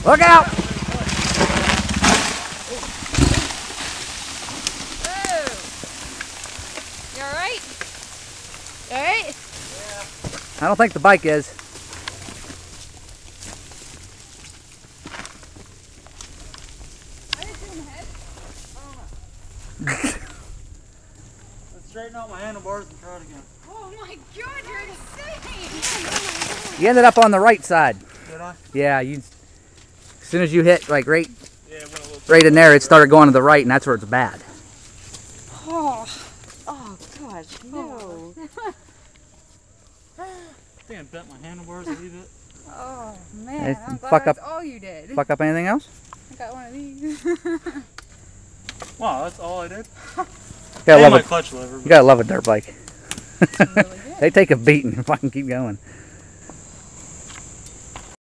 Look out! Whoa! You alright? Alright? I don't think the bike is. Let's straighten out my handlebars and try it again. Oh my god, you're insane! You ended up on the right side. Did I? Yeah, you. As soon as you hit like right Yeah, it went a little right in there, it started going to the right, and that's where it's bad. Oh, oh gosh, no. I think I bent my handlebars a little bit. Oh Hey, man, I'm glad fuck that's up- all you did. Fuck up anything else? I got one of these. Wow, that's all I did. You gotta And my love it. clutch lever. You gotta love a dirt bike. Really good. They take a beating if I can keep going.